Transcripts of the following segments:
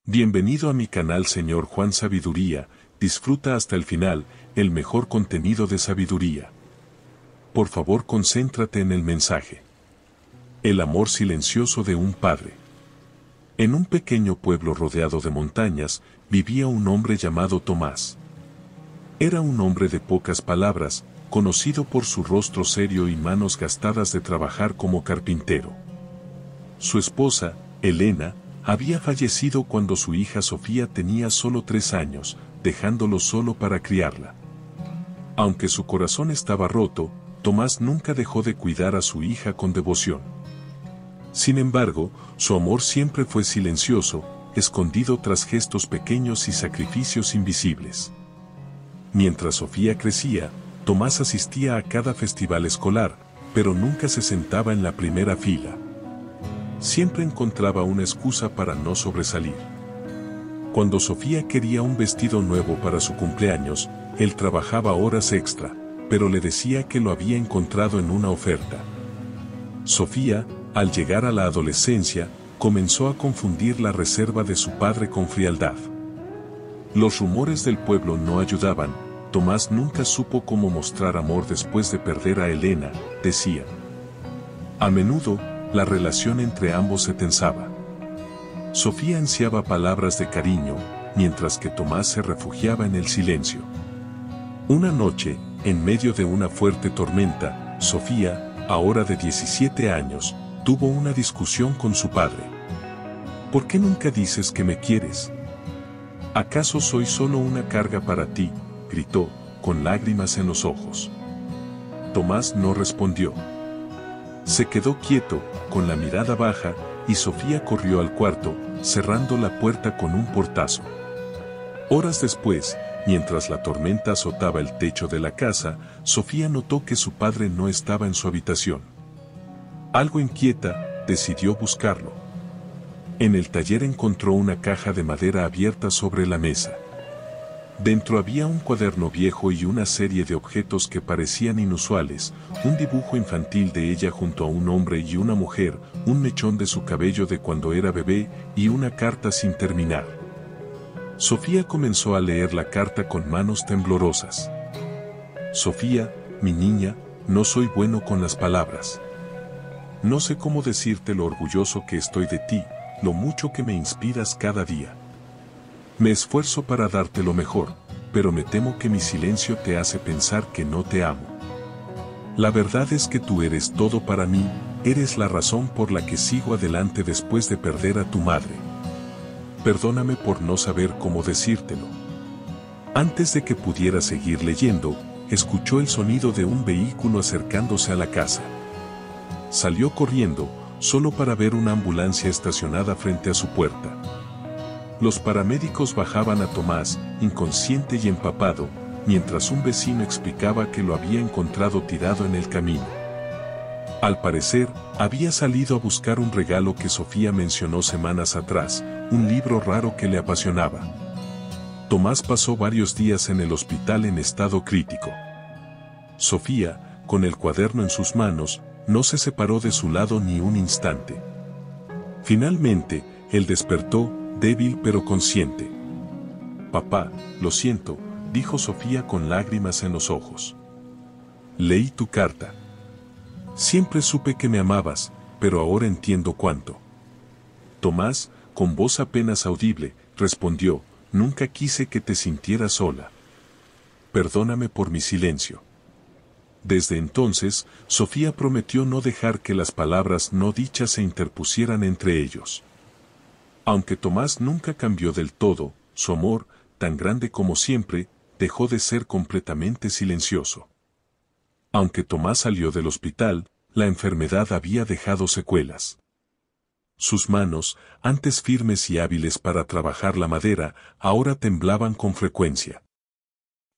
Bienvenido a mi canal Señor Juan Sabiduría, disfruta hasta el final, el mejor contenido de sabiduría. Por favor concéntrate en el mensaje. El amor silencioso de un padre. En un pequeño pueblo rodeado de montañas, vivía un hombre llamado Tomás. Era un hombre de pocas palabras, conocido por su rostro serio y manos gastadas de trabajar como carpintero. Su esposa, Elena, había fallecido cuando su hija Sofía tenía solo 3 años, dejándolo solo para criarla. Aunque su corazón estaba roto, Tomás nunca dejó de cuidar a su hija con devoción. Sin embargo, su amor siempre fue silencioso, escondido tras gestos pequeños y sacrificios invisibles. Mientras Sofía crecía, Tomás asistía a cada festival escolar, pero nunca se sentaba en la primera fila. Siempre encontraba una excusa para no sobresalir. Cuando Sofía quería un vestido nuevo para su cumpleaños, él trabajaba horas extra, pero le decía que lo había encontrado en una oferta. Sofía, al llegar a la adolescencia, comenzó a confundir la reserva de su padre con frialdad. Los rumores del pueblo no ayudaban, Tomás nunca supo cómo mostrar amor después de perder a Elena, decía. A menudo, la relación entre ambos se tensaba. Sofía ansiaba palabras de cariño, mientras que Tomás se refugiaba en el silencio. Una noche, en medio de una fuerte tormenta, Sofía, ahora de 17 años, tuvo una discusión con su padre. ¿Por qué nunca dices que me quieres? ¿Acaso soy solo una carga para ti?, gritó, con lágrimas en los ojos. Tomás no respondió. Se quedó quieto, con la mirada baja, y Sofía corrió al cuarto, cerrando la puerta con un portazo. Horas después, mientras la tormenta azotaba el techo de la casa, Sofía notó que su padre no estaba en su habitación. Algo inquieta, decidió buscarlo. En el taller encontró una caja de madera abierta sobre la mesa. Dentro había un cuaderno viejo y una serie de objetos que parecían inusuales, un dibujo infantil de ella junto a un hombre y una mujer, un mechón de su cabello de cuando era bebé y una carta sin terminar. Sofía comenzó a leer la carta con manos temblorosas. Sofía, mi niña, no soy bueno con las palabras. No sé cómo decirte lo orgulloso que estoy de ti, lo mucho que me inspiras cada día. Me esfuerzo para darte lo mejor, pero me temo que mi silencio te hace pensar que no te amo. La verdad es que tú eres todo para mí, eres la razón por la que sigo adelante después de perder a tu madre. Perdóname por no saber cómo decírtelo. Antes de que pudiera seguir leyendo, escuchó el sonido de un vehículo acercándose a la casa. Salió corriendo, solo para ver una ambulancia estacionada frente a su puerta. Los paramédicos bajaban a Tomás, inconsciente y empapado, mientras un vecino explicaba que lo había encontrado tirado en el camino. Al parecer, había salido a buscar un regalo que Sofía mencionó semanas atrás, un libro raro que le apasionaba. Tomás pasó varios días en el hospital en estado crítico. Sofía, con el cuaderno en sus manos, no se separó de su lado ni un instante. Finalmente, él despertó, débil pero consciente. Papá, lo siento, dijo Sofía con lágrimas en los ojos. Leí tu carta. Siempre supe que me amabas, pero ahora entiendo cuánto. Tomás, con voz apenas audible, respondió, nunca quise que te sintieras sola. Perdóname por mi silencio. Desde entonces, Sofía prometió no dejar que las palabras no dichas se interpusieran entre ellos. Aunque Tomás nunca cambió del todo, su amor, tan grande como siempre, dejó de ser completamente silencioso. Aunque Tomás salió del hospital, la enfermedad había dejado secuelas. Sus manos, antes firmes y hábiles para trabajar la madera, ahora temblaban con frecuencia.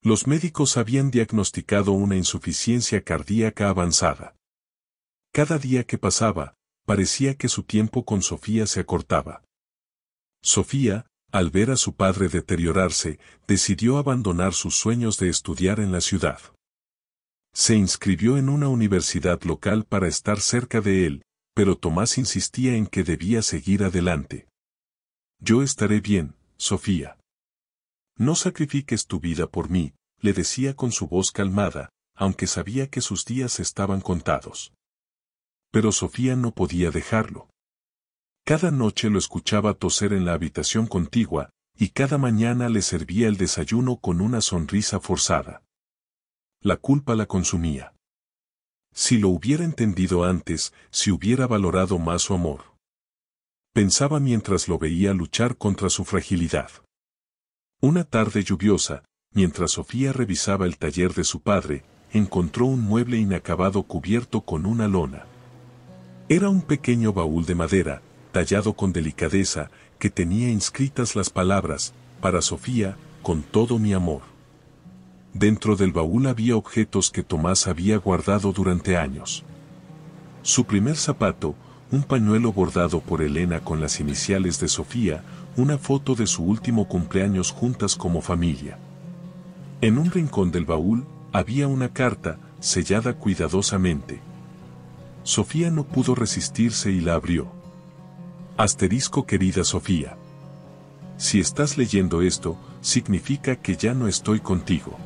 Los médicos habían diagnosticado una insuficiencia cardíaca avanzada. Cada día que pasaba, parecía que su tiempo con Sofía se acortaba. Sofía, al ver a su padre deteriorarse, decidió abandonar sus sueños de estudiar en la ciudad. Se inscribió en una universidad local para estar cerca de él, pero Tomás insistía en que debía seguir adelante. Yo estaré bien, Sofía. No sacrifiques tu vida por mí, le decía con su voz calmada, aunque sabía que sus días estaban contados. Pero Sofía no podía dejarlo. Cada noche lo escuchaba toser en la habitación contigua, y cada mañana le servía el desayuno con una sonrisa forzada. La culpa la consumía. Si lo hubiera entendido antes, si hubiera valorado más su amor. Pensaba mientras lo veía luchar contra su fragilidad. Una tarde lluviosa, mientras Sofía revisaba el taller de su padre, encontró un mueble inacabado cubierto con una lona. Era un pequeño baúl de madera, tallado con delicadeza, que tenía inscritas las palabras, para Sofía, con todo mi amor. Dentro del baúl había objetos que Tomás había guardado durante años. Su primer zapato, un pañuelo bordado por Elena con las iniciales de Sofía, una foto de su último cumpleaños juntas como familia. En un rincón del baúl, había una carta, sellada cuidadosamente. Sofía no pudo resistirse y la abrió. Asterisco querida Sofía. Si estás leyendo esto, significa que ya no estoy contigo.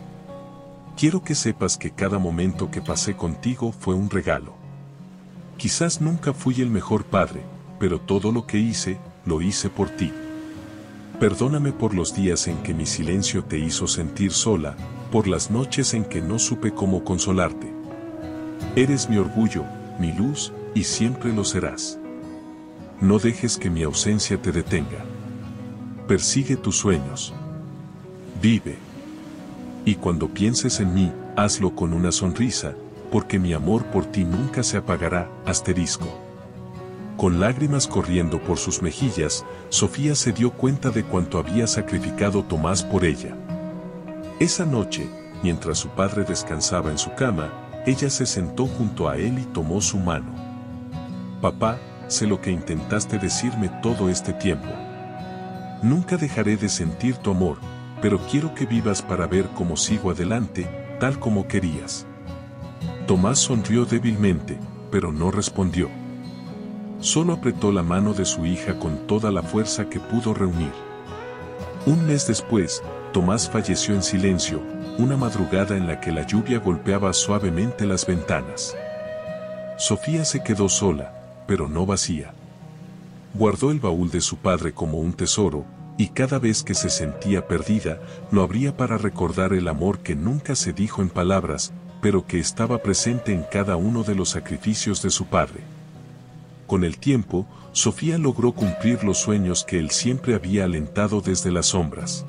Quiero que sepas que cada momento que pasé contigo fue un regalo. Quizás nunca fui el mejor padre, pero todo lo que hice, lo hice por ti. Perdóname por los días en que mi silencio te hizo sentir sola, por las noches en que no supe cómo consolarte. Eres mi orgullo, mi luz, y siempre lo serás. No dejes que mi ausencia te detenga. Persigue tus sueños. Vive. Y cuando pienses en mí, hazlo con una sonrisa, porque mi amor por ti nunca se apagará, asterisco. Con lágrimas corriendo por sus mejillas, Sofía se dio cuenta de cuánto había sacrificado Tomás por ella. Esa noche, mientras su padre descansaba en su cama, ella se sentó junto a él y tomó su mano. Papá, sé lo que intentaste decirme todo este tiempo. Nunca dejaré de sentir tu amor, pero quiero que vivas para ver cómo sigo adelante, tal como querías. Tomás sonrió débilmente, pero no respondió. Solo apretó la mano de su hija con toda la fuerza que pudo reunir. Un mes después, Tomás falleció en silencio, una madrugada en la que la lluvia golpeaba suavemente las ventanas. Sofía se quedó sola, pero no vacía. Guardó el baúl de su padre como un tesoro, y cada vez que se sentía perdida, lo abría para recordar el amor que nunca se dijo en palabras, pero que estaba presente en cada uno de los sacrificios de su padre. Con el tiempo, Sofía logró cumplir los sueños que él siempre había alentado desde las sombras.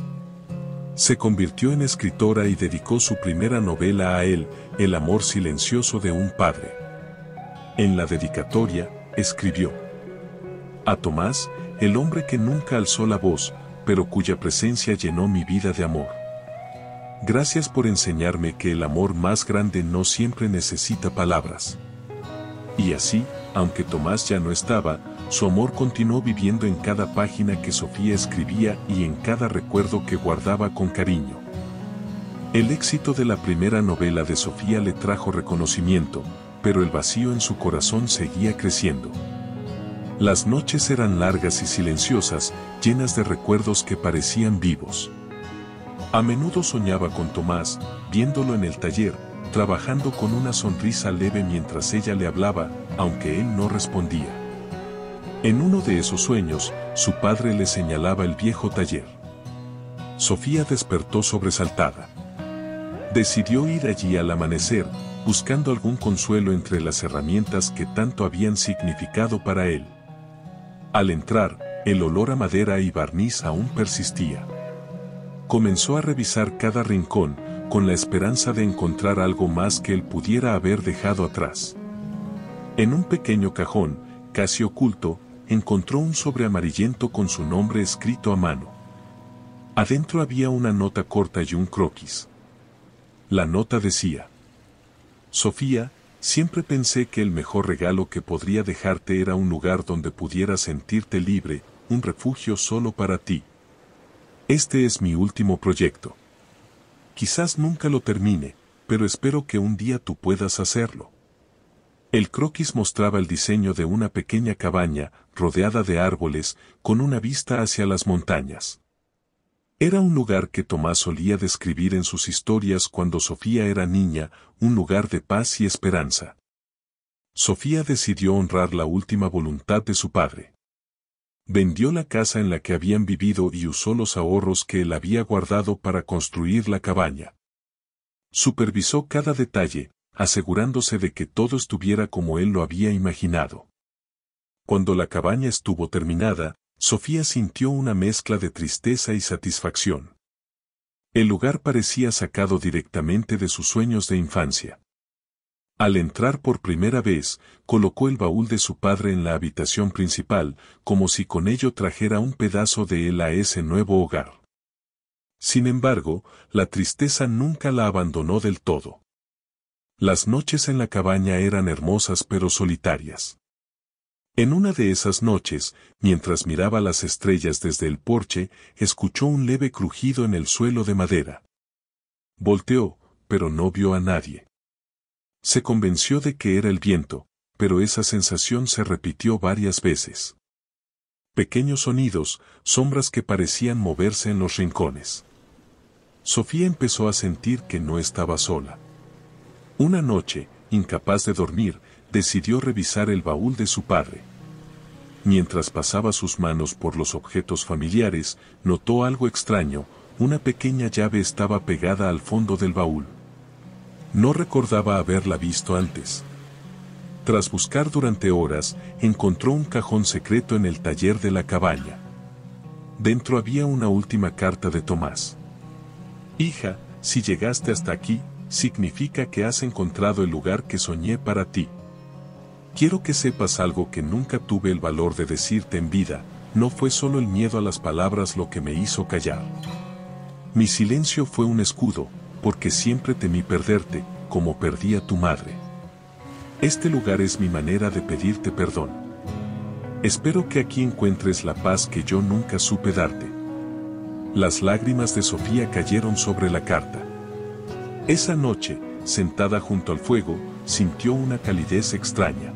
Se convirtió en escritora y dedicó su primera novela a él, El amor silencioso de un padre. En la dedicatoria, escribió: a Tomás, el hombre que nunca alzó la voz, pero cuya presencia llenó mi vida de amor. Gracias por enseñarme que el amor más grande no siempre necesita palabras. Y así, aunque Tomás ya no estaba, su amor continuó viviendo en cada página que Sofía escribía y en cada recuerdo que guardaba con cariño. El éxito de la primera novela de Sofía le trajo reconocimiento, pero el vacío en su corazón seguía creciendo. Las noches eran largas y silenciosas, llenas de recuerdos que parecían vivos. A menudo soñaba con Tomás, viéndolo en el taller, trabajando con una sonrisa leve mientras ella le hablaba, aunque él no respondía. En uno de esos sueños, su padre le señalaba el viejo taller. Sofía despertó sobresaltada. Decidió ir allí al amanecer, buscando algún consuelo entre las herramientas que tanto habían significado para él. Al entrar, el olor a madera y barniz aún persistía. Comenzó a revisar cada rincón, con la esperanza de encontrar algo más que él pudiera haber dejado atrás. En un pequeño cajón, casi oculto, encontró un sobre amarillento con su nombre escrito a mano. Adentro había una nota corta y un croquis. La nota decía: Sofía, siempre pensé que el mejor regalo que podría dejarte era un lugar donde pudieras sentirte libre, un refugio solo para ti. Este es mi último proyecto. Quizás nunca lo termine, pero espero que un día tú puedas hacerlo. El croquis mostraba el diseño de una pequeña cabaña, rodeada de árboles, con una vista hacia las montañas. Era un lugar que Tomás solía describir en sus historias cuando Sofía era niña, un lugar de paz y esperanza. Sofía decidió honrar la última voluntad de su padre. Vendió la casa en la que habían vivido y usó los ahorros que él había guardado para construir la cabaña. Supervisó cada detalle, asegurándose de que todo estuviera como él lo había imaginado. Cuando la cabaña estuvo terminada, Sofía sintió una mezcla de tristeza y satisfacción. El lugar parecía sacado directamente de sus sueños de infancia. Al entrar por primera vez, colocó el baúl de su padre en la habitación principal, como si con ello trajera un pedazo de él a ese nuevo hogar. Sin embargo, la tristeza nunca la abandonó del todo. Las noches en la cabaña eran hermosas pero solitarias. En una de esas noches, mientras miraba las estrellas desde el porche, escuchó un leve crujido en el suelo de madera. Volteó, pero no vio a nadie. Se convenció de que era el viento, pero esa sensación se repitió varias veces. Pequeños sonidos, sombras que parecían moverse en los rincones. Sofía empezó a sentir que no estaba sola. Una noche, incapaz de dormir, decidió revisar el baúl de su padre. Mientras pasaba sus manos por los objetos familiares, notó algo extraño: una pequeña llave estaba pegada al fondo del baúl. No recordaba haberla visto antes. Tras buscar durante horas, encontró un cajón secreto en el taller de la cabaña. Dentro había una última carta de Tomás. Hija, si llegaste hasta aquí, significa que has encontrado el lugar que soñé para ti. Quiero que sepas algo que nunca tuve el valor de decirte en vida: no fue solo el miedo a las palabras lo que me hizo callar. Mi silencio fue un escudo, porque siempre temí perderte, como perdí a tu madre. Este lugar es mi manera de pedirte perdón. Espero que aquí encuentres la paz que yo nunca supe darte. Las lágrimas de Sofía cayeron sobre la carta. Esa noche, sentada junto al fuego, sintió una calidez extraña.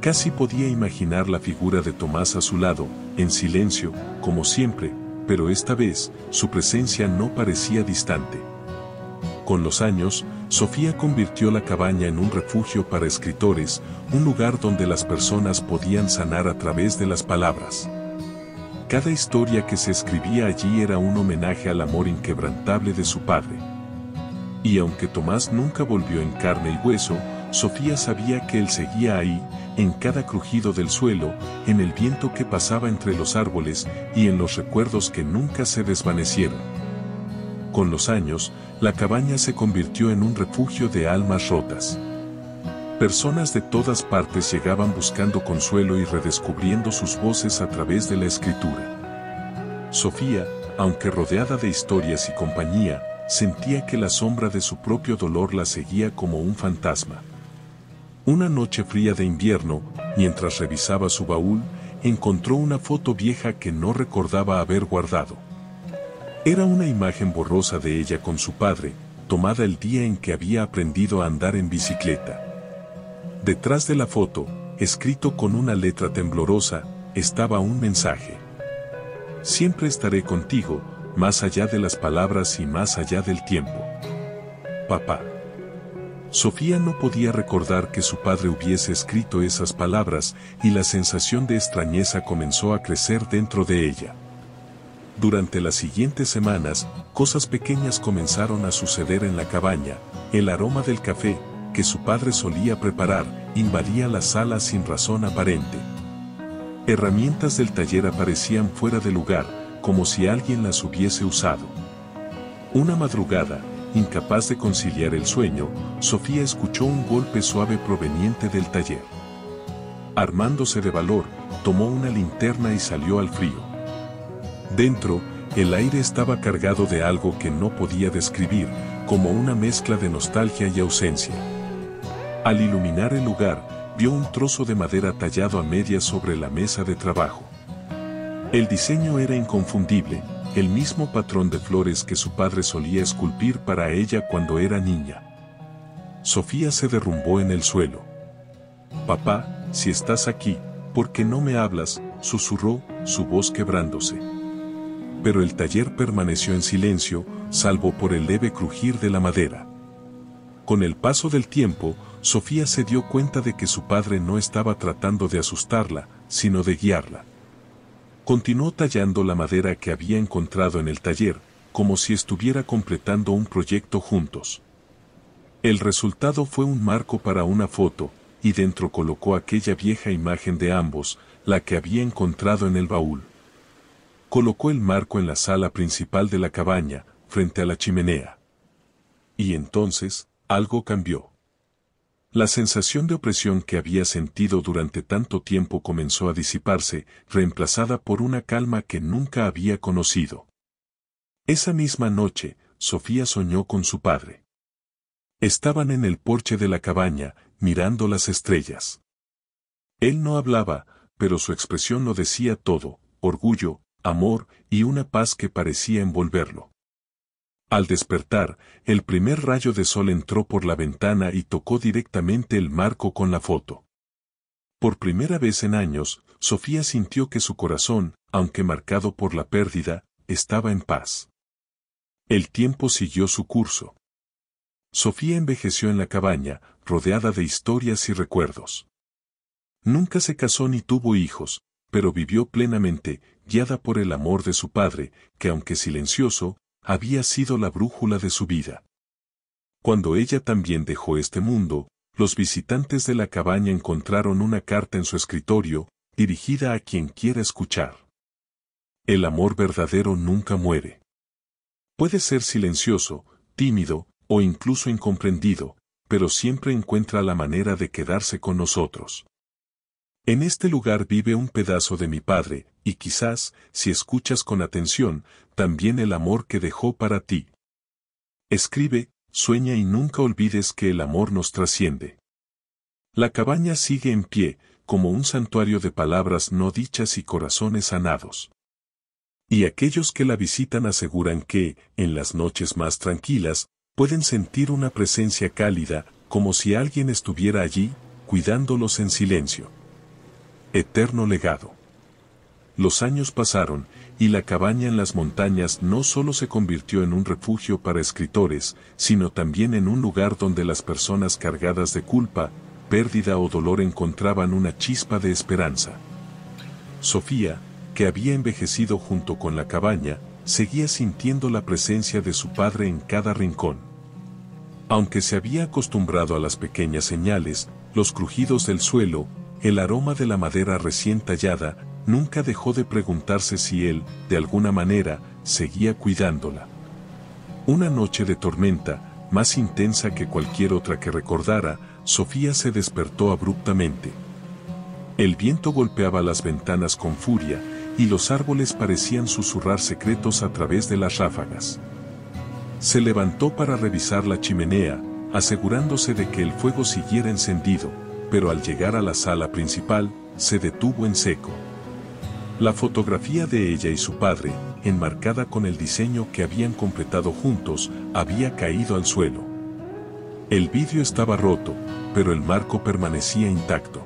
Casi podía imaginar la figura de Tomás a su lado, en silencio, como siempre, pero esta vez, su presencia no parecía distante. Con los años, Sofía convirtió la cabaña en un refugio para escritores, un lugar donde las personas podían sanar a través de las palabras. Cada historia que se escribía allí era un homenaje al amor inquebrantable de su padre. Y aunque Tomás nunca volvió en carne y hueso, Sofía sabía que él seguía ahí, en cada crujido del suelo, en el viento que pasaba entre los árboles y en los recuerdos que nunca se desvanecieron. Con los años, la cabaña se convirtió en un refugio de almas rotas. Personas de todas partes llegaban buscando consuelo y redescubriendo sus voces a través de la escritura. Sofía, aunque rodeada de historias y compañía, sentía que la sombra de su propio dolor la seguía como un fantasma. Una noche fría de invierno, mientras revisaba su baúl, encontró una foto vieja que no recordaba haber guardado. Era una imagen borrosa de ella con su padre, tomada el día en que había aprendido a andar en bicicleta. Detrás de la foto, escrito con una letra temblorosa, estaba un mensaje. Siempre estaré contigo, más allá de las palabras y más allá del tiempo. Papá. Sofía no podía recordar que su padre hubiese escrito esas palabras, y la sensación de extrañeza comenzó a crecer dentro de ella. Durante las siguientes semanas, cosas pequeñas comenzaron a suceder en la cabaña. El aroma del café, que su padre solía preparar, invadía la sala sin razón aparente. Herramientas del taller aparecían fuera de lugar, como si alguien las hubiese usado. Una madrugada, incapaz de conciliar el sueño, Sofía escuchó un golpe suave proveniente del taller. Armándose de valor, tomó una linterna y salió al frío. Dentro, el aire estaba cargado de algo que no podía describir, como una mezcla de nostalgia y ausencia. Al iluminar el lugar, vio un trozo de madera tallado a medias sobre la mesa de trabajo. El diseño era inconfundible, el mismo patrón de flores que su padre solía esculpir para ella cuando era niña. Sofía se derrumbó en el suelo. «Papá, si estás aquí, ¿por qué no me hablas?», susurró, su voz quebrándose. Pero el taller permaneció en silencio, salvo por el leve crujir de la madera. Con el paso del tiempo, Sofía se dio cuenta de que su padre no estaba tratando de asustarla, sino de guiarla. Continuó tallando la madera que había encontrado en el taller, como si estuviera completando un proyecto juntos. El resultado fue un marco para una foto, y dentro colocó aquella vieja imagen de ambos, la que había encontrado en el baúl. Colocó el marco en la sala principal de la cabaña, frente a la chimenea. Y entonces, algo cambió. La sensación de opresión que había sentido durante tanto tiempo comenzó a disiparse, reemplazada por una calma que nunca había conocido. Esa misma noche, Sofía soñó con su padre. Estaban en el porche de la cabaña, mirando las estrellas. Él no hablaba, pero su expresión lo decía todo: orgullo, amor y una paz que parecía envolverlo. Al despertar, el primer rayo de sol entró por la ventana y tocó directamente el marco con la foto. Por primera vez en años, Sofía sintió que su corazón, aunque marcado por la pérdida, estaba en paz. El tiempo siguió su curso. Sofía envejeció en la cabaña, rodeada de historias y recuerdos. Nunca se casó ni tuvo hijos, pero vivió plenamente, guiada por el amor de su padre, que aunque silencioso, había sido la brújula de su vida. Cuando ella también dejó este mundo, los visitantes de la cabaña encontraron una carta en su escritorio, dirigida a quien quiera escuchar. El amor verdadero nunca muere. Puede ser silencioso, tímido, o incluso incomprendido, pero siempre encuentra la manera de quedarse con nosotros. En este lugar vive un pedazo de mi padre, y quizás, si escuchas con atención, también el amor que dejó para ti. Escribe, sueña y nunca olvides que el amor nos trasciende. La cabaña sigue en pie, como un santuario de palabras no dichas y corazones sanados. Y aquellos que la visitan aseguran que, en las noches más tranquilas, pueden sentir una presencia cálida, como si alguien estuviera allí, cuidándolos en silencio. Eterno legado. Los años pasaron, y la cabaña en las montañas no solo se convirtió en un refugio para escritores, sino también en un lugar donde las personas cargadas de culpa, pérdida o dolor encontraban una chispa de esperanza. Sofía, que había envejecido junto con la cabaña, seguía sintiendo la presencia de su padre en cada rincón. Aunque se había acostumbrado a las pequeñas señales, los crujidos del suelo, el aroma de la madera recién tallada, nunca dejó de preguntarse si él, de alguna manera, seguía cuidándola. Una noche de tormenta, más intensa que cualquier otra que recordara, Sofía se despertó abruptamente. El viento golpeaba las ventanas con furia, y los árboles parecían susurrar secretos a través de las ráfagas. Se levantó para revisar la chimenea, asegurándose de que el fuego siguiera encendido, pero al llegar a la sala principal, se detuvo en seco. La fotografía de ella y su padre, enmarcada con el diseño que habían completado juntos, había caído al suelo. El vidrio estaba roto, pero el marco permanecía intacto.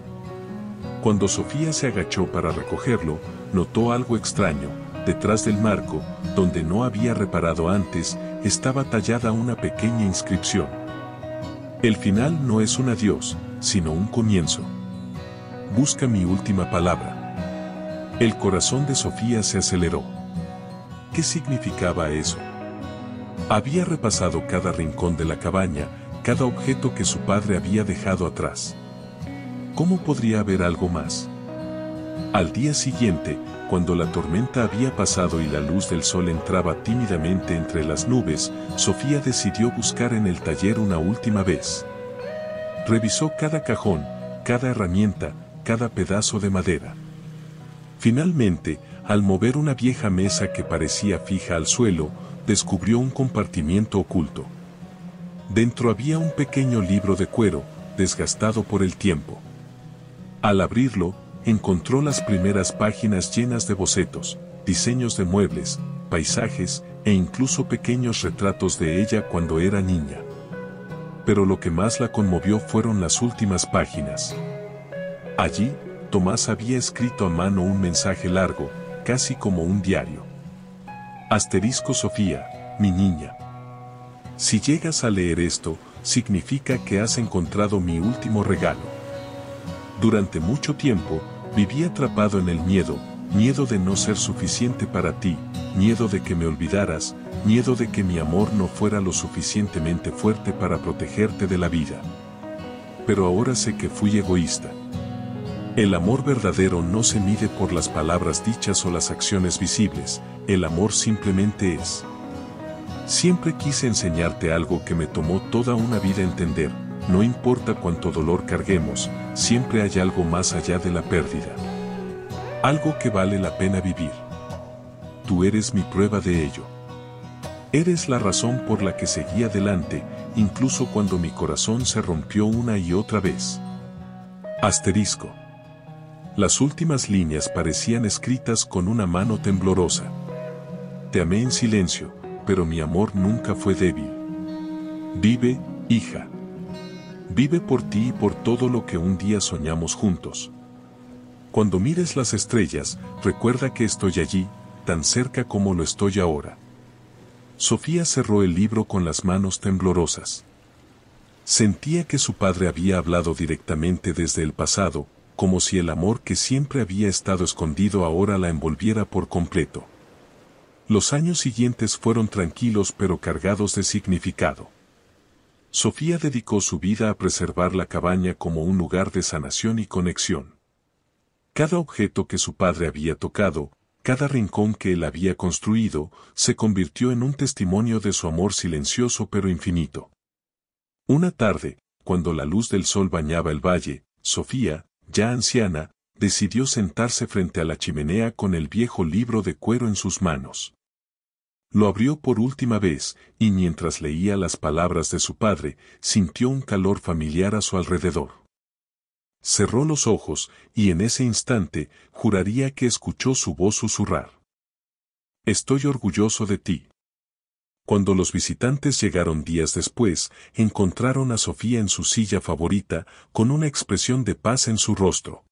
Cuando Sofía se agachó para recogerlo, notó algo extraño. Detrás del marco, donde no había reparado antes, estaba tallada una pequeña inscripción. El final no es un adiós, sino un comienzo. Busca mi última palabra. El corazón de Sofía se aceleró. ¿Qué significaba eso? Había repasado cada rincón de la cabaña, cada objeto que su padre había dejado atrás. ¿Cómo podría haber algo más? Al día siguiente, cuando la tormenta había pasado y la luz del sol entraba tímidamente entre las nubes, Sofía decidió buscar en el taller una última vez. Revisó cada cajón, cada herramienta, cada pedazo de madera. Finalmente, al mover una vieja mesa que parecía fija al suelo, descubrió un compartimiento oculto. Dentro había un pequeño libro de cuero, desgastado por el tiempo. Al abrirlo, encontró las primeras páginas llenas de bocetos, diseños de muebles, paisajes e incluso pequeños retratos de ella cuando era niña. Pero lo que más la conmovió fueron las últimas páginas. Allí, Tomás había escrito a mano un mensaje largo, casi como un diario. Asterisco Sofía, mi niña. Si llegas a leer esto, significa que has encontrado mi último regalo. Durante mucho tiempo, viví atrapado en el miedo, miedo de no ser suficiente para ti, miedo de que me olvidaras, miedo de que mi amor no fuera lo suficientemente fuerte para protegerte de la vida. Pero ahora sé que fui egoísta. El amor verdadero no se mide por las palabras dichas o las acciones visibles, el amor simplemente es. Siempre quise enseñarte algo que me tomó toda una vida entender, no importa cuánto dolor carguemos, siempre hay algo más allá de la pérdida. Algo que vale la pena vivir. Tú eres mi prueba de ello. Eres la razón por la que seguí adelante, incluso cuando mi corazón se rompió una y otra vez. Asterisco. Las últimas líneas parecían escritas con una mano temblorosa. Te amé en silencio, pero mi amor nunca fue débil. Vive, hija. Vive por ti y por todo lo que un día soñamos juntos. Cuando mires las estrellas, recuerda que estoy allí, tan cerca como lo estoy ahora. Sofía cerró el libro con las manos temblorosas. Sentía que su padre había hablado directamente desde el pasado, como si el amor que siempre había estado escondido ahora la envolviera por completo. Los años siguientes fueron tranquilos pero cargados de significado. Sofía dedicó su vida a preservar la cabaña como un lugar de sanación y conexión. Cada objeto que su padre había tocado, cada rincón que él había construido, se convirtió en un testimonio de su amor silencioso pero infinito. Una tarde, cuando la luz del sol bañaba el valle, Sofía, ya anciana, decidió sentarse frente a la chimenea con el viejo libro de cuero en sus manos. Lo abrió por última vez, y mientras leía las palabras de su padre, sintió un calor familiar a su alrededor. Cerró los ojos, y en ese instante, juraría que escuchó su voz susurrar. Estoy orgulloso de ti. Cuando los visitantes llegaron días después, encontraron a Sofía en su silla favorita, con una expresión de paz en su rostro.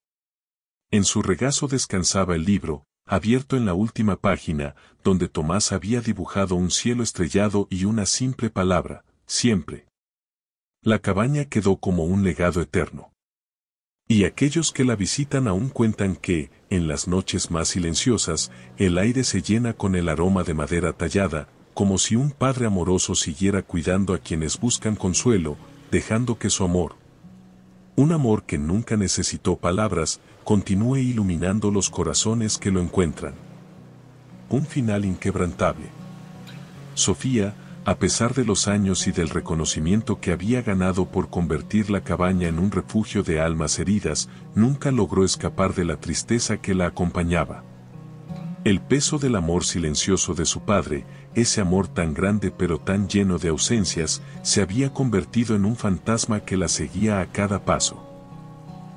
En su regazo descansaba el libro, abierto en la última página, donde Tomás había dibujado un cielo estrellado y una simple palabra, siempre. La cabaña quedó como un legado eterno. Y aquellos que la visitan aún cuentan que, en las noches más silenciosas, el aire se llena con el aroma de madera tallada, como si un padre amoroso siguiera cuidando a quienes buscan consuelo, dejando que su amor, un amor que nunca necesitó palabras, continúe iluminando los corazones que lo encuentran. Un final inquebrantable. Sofía, a pesar de los años y del reconocimiento que había ganado por convertir la cabaña en un refugio de almas heridas, nunca logró escapar de la tristeza que la acompañaba. El peso del amor silencioso de su padre, ese amor tan grande pero tan lleno de ausencias, se había convertido en un fantasma que la seguía a cada paso.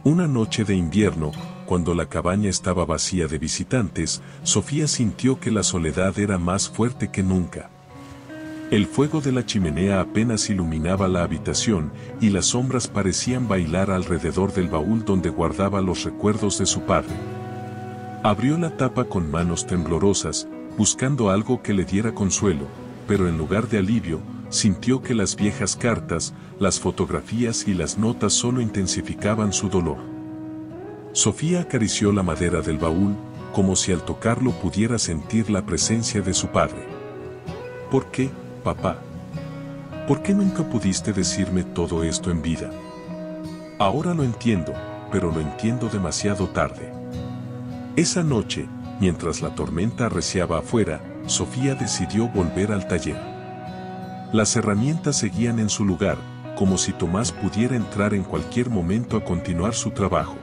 Una noche de invierno, cuando la cabaña estaba vacía de visitantes, Sofía sintió que la soledad era más fuerte que nunca. El fuego de la chimenea apenas iluminaba la habitación, y las sombras parecían bailar alrededor del baúl donde guardaba los recuerdos de su padre. Abrió la tapa con manos temblorosas, buscando algo que le diera consuelo, pero en lugar de alivio, sintió que las viejas cartas, las fotografías y las notas solo intensificaban su dolor. Sofía acarició la madera del baúl, como si al tocarlo pudiera sentir la presencia de su padre. ¿Por qué, papá? ¿Por qué nunca pudiste decirme todo esto en vida? Ahora lo entiendo, pero lo entiendo demasiado tarde. Esa noche, mientras la tormenta arreciaba afuera, Sofía decidió volver al taller. Las herramientas seguían en su lugar, como si Tomás pudiera entrar en cualquier momento a continuar su trabajo.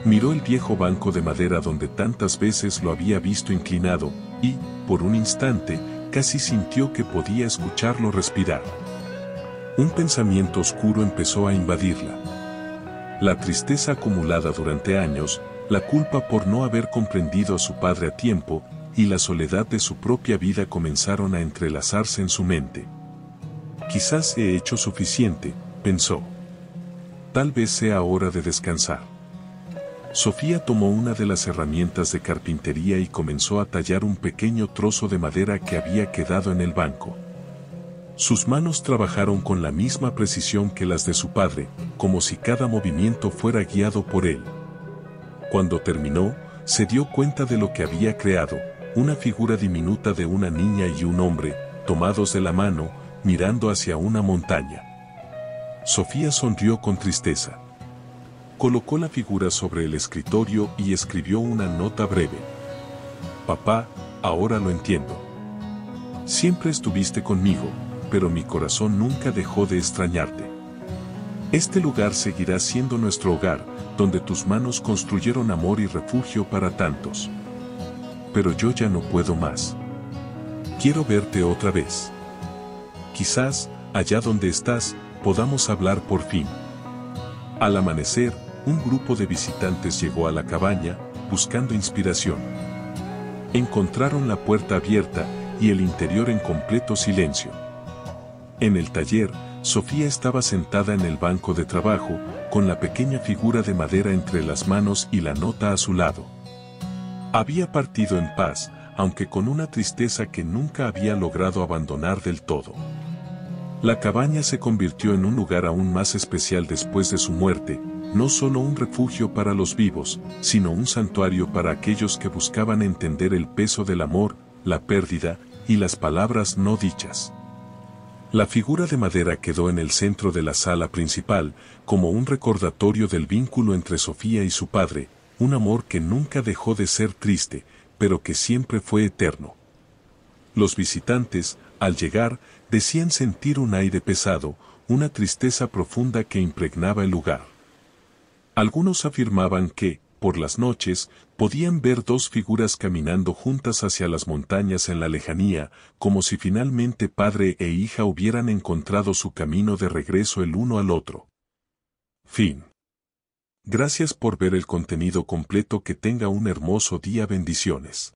Miró el viejo banco de madera donde tantas veces lo había visto inclinado, y, por un instante, casi sintió que podía escucharlo respirar. Un pensamiento oscuro empezó a invadirla. La tristeza acumulada durante años, la culpa por no haber comprendido a su padre a tiempo, y la soledad de su propia vida comenzaron a entrelazarse en su mente. Quizás he hecho suficiente, pensó. Tal vez sea hora de descansar. Sofía tomó una de las herramientas de carpintería y comenzó a tallar un pequeño trozo de madera que había quedado en el banco. Sus manos trabajaron con la misma precisión que las de su padre, como si cada movimiento fuera guiado por él. Cuando terminó, se dio cuenta de lo que había creado, una figura diminuta de una niña y un hombre, tomados de la mano, mirando hacia una montaña. Sofía sonrió con tristeza. Colocó la figura sobre el escritorio y escribió una nota breve. Papá, ahora lo entiendo. Siempre estuviste conmigo, pero mi corazón nunca dejó de extrañarte. Este lugar seguirá siendo nuestro hogar, donde tus manos construyeron amor y refugio para tantos. Pero yo ya no puedo más. Quiero verte otra vez. Quizás, allá donde estás, podamos hablar por fin. Al amanecer, un grupo de visitantes llegó a la cabaña, buscando inspiración. Encontraron la puerta abierta y el interior en completo silencio. En el taller, Sofía estaba sentada en el banco de trabajo, con la pequeña figura de madera entre las manos y la nota a su lado. Había partido en paz, aunque con una tristeza que nunca había logrado abandonar del todo. La cabaña se convirtió en un lugar aún más especial después de su muerte, no solo un refugio para los vivos, sino un santuario para aquellos que buscaban entender el peso del amor, la pérdida y las palabras no dichas. La figura de madera quedó en el centro de la sala principal, como un recordatorio del vínculo entre Sofía y su padre, un amor que nunca dejó de ser triste, pero que siempre fue eterno. Los visitantes, al llegar, decían sentir un aire pesado, una tristeza profunda que impregnaba el lugar. Algunos afirmaban que, por las noches, podían ver dos figuras caminando juntas hacia las montañas en la lejanía, como si finalmente padre e hija hubieran encontrado su camino de regreso el uno al otro. Fin. Gracias por ver el contenido completo. Que tenga un hermoso día. Bendiciones.